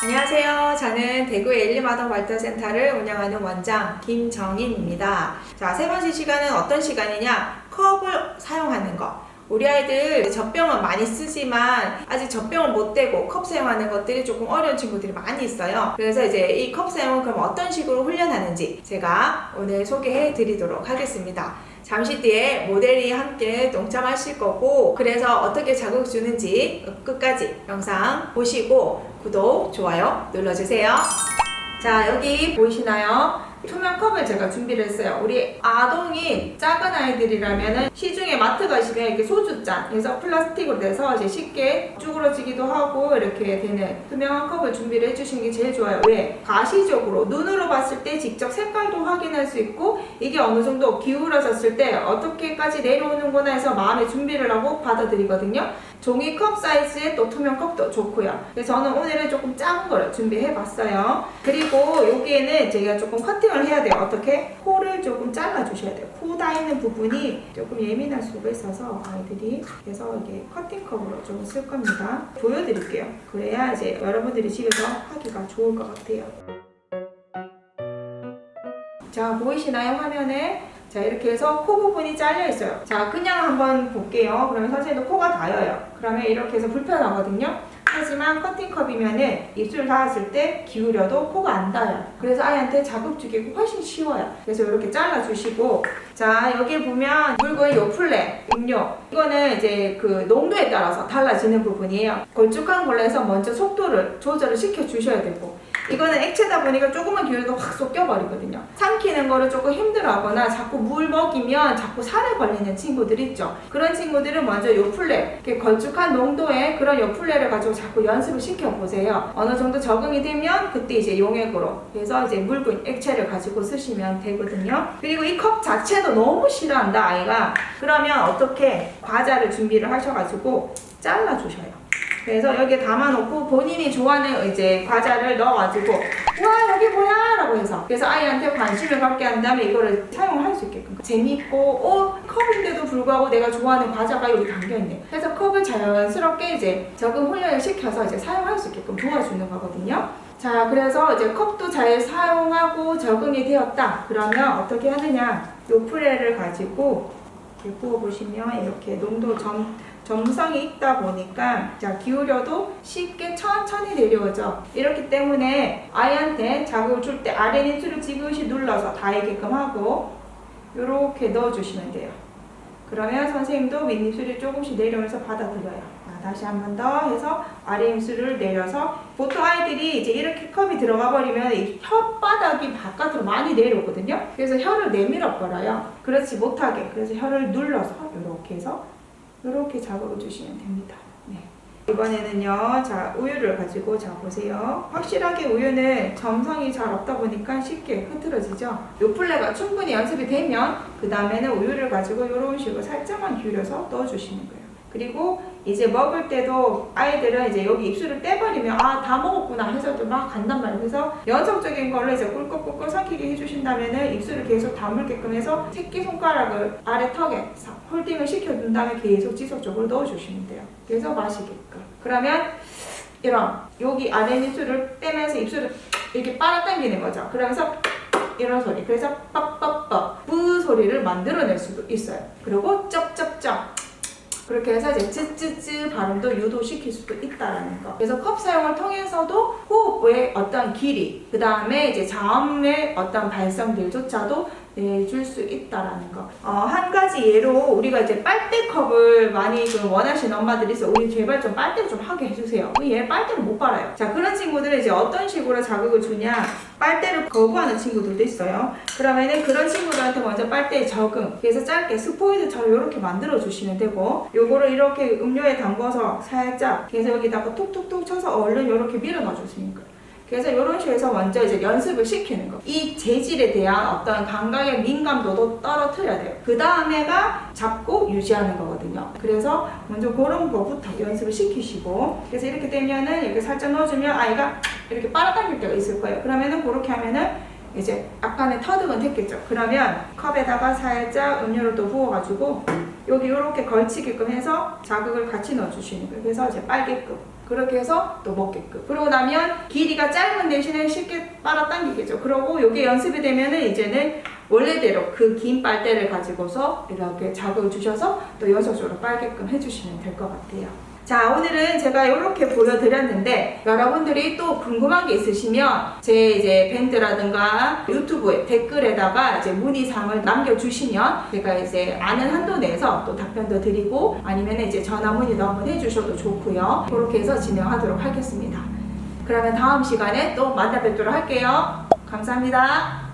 안녕하세요. 저는 대구의 엘리마더 발달센터를 운영하는 원장 김정인입니다. 자, 세 번째 시간은 어떤 시간이냐? 컵을 사용하는 거. 우리 아이들 젖병은 많이 쓰지만 아직 젖병을 못 대고 컵 사용하는 것들이 조금 어려운 친구들이 많이 있어요. 그래서 이제 이 컵 사용을 그럼 어떤 식으로 훈련하는지 제가 오늘 소개해 드리도록 하겠습니다. 잠시 뒤에 모델이 함께 동참하실 거고, 그래서 어떻게 자극 주는지 끝까지 영상 보시고 구독, 좋아요 눌러주세요. 자, 여기 보이시나요? 투명 컵을 제가 준비를 했어요. 우리 아동이 작은 아이들이라면은 시중에 마트 가시면 이렇게 소주잔 그래서 플라스틱으로 돼서 이제 쉽게 쭈그러지기도 하고 이렇게 되는 투명한 컵을 준비를 해주시는 게 제일 좋아요. 왜? 가시적으로 눈으로 봤을 때 직접 색깔도 확인할 수 있고 이게 어느 정도 기울어졌을 때 어떻게까지 내려오는구나 해서 마음의 준비를 하고 받아들이거든요. 종이컵 사이즈의 또 투명 컵도 좋고요. 그래서 저는 오늘은 조금 작은 거를 준비해 봤어요. 그리고 여기에는 제가 조금 커팅을 해야 돼요. 어떻게? 코를 조금 잘라 주셔야 돼요. 코 닿는 부분이 조금 예민할 수가 있어서 아이들이, 그래서 이게 커팅컵으로 좀 쓸 겁니다. 보여드릴게요. 그래야 이제 여러분들이 집에서 하기가 좋을 것 같아요. 자, 보이시나요? 화면에? 자, 이렇게 해서 코 부분이 잘려 있어요. 자, 그냥 한번 볼게요. 그러면 선생님도 코가 닿아요. 그러면 이렇게 해서 불편하거든요. 하지만 커팅컵이면은 입술 닿았을 때 기울여도 코가 안 닿아요. 그래서 아이한테 자극 주기가 훨씬 쉬워요. 그래서 이렇게 잘라주시고, 자, 여기 보면 묽은 요플레, 음료. 이거는 이제 그 농도에 따라서 달라지는 부분이에요. 걸쭉한 걸로 해서 먼저 속도를 조절을 시켜주셔야 되고, 이거는 액체다 보니까 조금만 기울여도 확 쏙껴버리거든요. 삼키는 거를 조금 힘들어하거나 자꾸 물 먹이면 자꾸 살에 걸리는 친구들 있죠. 그런 친구들은 먼저 요플레, 이렇게 걸쭉한 농도의 그런 요플레를 가지고 자꾸 연습을 시켜보세요. 어느 정도 적응이 되면 그때 이제 용액으로 해서 이제 묽은 액체를 가지고 쓰시면 되거든요. 그리고 이 컵 자체도 너무 싫어한다 아이가. 그러면 어떻게 과자를 준비를 하셔가지고 잘라주셔요. 그래서 여기에 담아놓고 본인이 좋아하는 이제 과자를 넣어가지고 와 여기 뭐야 라고 해서, 그래서 아이한테 관심을 갖게 한 다음에 이거를 사용할 수 있게끔 재밌고 컵인데도 불구하고 내가 좋아하는 과자가 여기 담겨있네. 그래서 컵을 자연스럽게 이제 적응 훈련을 시켜서 이제 사용할 수 있게끔 도와주는 거거든요. 자, 그래서 이제 컵도 잘 사용하고 적응이 되었다. 그러면 어떻게 하느냐, 요플레를 가지고 이렇게 부어보시면 이렇게 농도 점성이 있다 보니까 자, 기울여도 쉽게 천천히 내려오죠. 이렇기 때문에 아이한테 자극을 줄 때 아래 입술을 지그시 눌러서 닿게끔 하고 이렇게 넣어주시면 돼요. 그러면 선생님도 윗입술이 조금씩 내려오면서 받아들여요. 다시 한 번 더 해서 아래 입술을 내려서, 보통 아이들이 이제 이렇게 컵이 들어가 버리면 이 혓바닥이 바깥으로 많이 내려오거든요. 그래서 혀를 내밀어 버려요. 그렇지 못하게. 그래서 혀를 눌러서 이렇게 해서 이렇게 자극을 주시면 됩니다. 네. 이번에는요, 자, 우유를 가지고, 자, 보세요. 확실하게 우유는 점성이 잘 없다 보니까 쉽게 흐트러지죠. 요플레가 충분히 연습이 되면 그 다음에는 우유를 가지고 이런 식으로 살짝만 기울여서 넣어주시는 거예요. 그리고 이제 먹을 때도 아이들은 이제 여기 입술을 떼버리면 아, 다 먹었구나 해서 막 간단 말이에요. 그래서 연속적인 걸로 이제 꿀꺽꿀꺽 삼키게 해주신다면은 입술을 계속 다물게끔 해서 새끼손가락을 아래 턱에 홀딩을 시켜준 다음에 계속 지속적으로 넣어주시면 돼요. 계속 마시게끔. 그러면 이런 여기 아래 입술을 떼면서 입술을 이렇게 빨아당기는 거죠. 그러면서 이런 소리. 그래서 뻑뻑뻑 뿌 소리를 만들어낼 수도 있어요. 그리고 쩝쩝쩝 그렇게 해서 이제 쯔쯔쯔 발음도 유도시킬 수도 있다라는 거. 그래서 컵 사용을 통해서도 호흡의 어떤 길이, 그 다음에 이제 자음의 어떤 발성들조차도 내줄 수 있다라는 거. 한 가지 예로 우리가 이제 빨대컵을 많이 좀 원하시는 엄마들이 있어. 우리 제발 좀 빨대를 좀 하게 해주세요. 얘 빨대를 못 빨아요. 자, 그런 친구들은 이제 어떤 식으로 자극을 주냐, 빨대를 거부하는 친구들도 있어요. 그러면은 그런 친구들한테 먼저 빨대에 적응, 그래서 짧게 스포이드처럼 이렇게 만들어 주시면 되고, 요거를 이렇게 음료에 담궈서 살짝 그래서 여기다가 툭툭툭 쳐서 얼른 이렇게 밀어 넣어 주시는 거예요. 그래서 이런 식으로 해서 먼저 이제 연습을 시키는 거. 이 재질에 대한 어떤 감각의 민감도도 떨어뜨려야 돼요. 그 다음에가 잡고 유지하는 거거든요. 그래서 먼저 그런 거부터 연습을 시키시고, 그래서 이렇게 되면은 이렇게 살짝 넣어주면 아이가 이렇게 빨아당길 때가 있을 거예요. 그러면은 그렇게 하면은 이제 약간의 터득은 됐겠죠. 그러면 컵에다가 살짝 음료를 또 부어가지고 여기 이렇게 걸치게끔 해서 자극을 같이 넣어주시는 거예요. 그래서 이제 빨게끔. 그렇게 해서 또 먹게끔. 그러고 나면 길이가 짧은 대신에 쉽게 빨아당기겠죠. 그러고 이게 연습이 되면은 이제는 원래대로 그 긴 빨대를 가지고서 이렇게 자극을 주셔서 또 연속적으로 빨게끔 해주시면 될 것 같아요. 자, 오늘은 제가 이렇게 보여드렸는데 여러분들이 또 궁금한 게 있으시면 제 이제 밴드라든가 유튜브에 댓글에다가 이제 문의사항을 남겨주시면 제가 이제 아는 한도 내에서 또 답변도 드리고 아니면 이제 전화 문의도 한번 해주셔도 좋고요. 그렇게 해서 진행하도록 하겠습니다. 그러면 다음 시간에 또 만나 뵙도록 할게요. 감사합니다.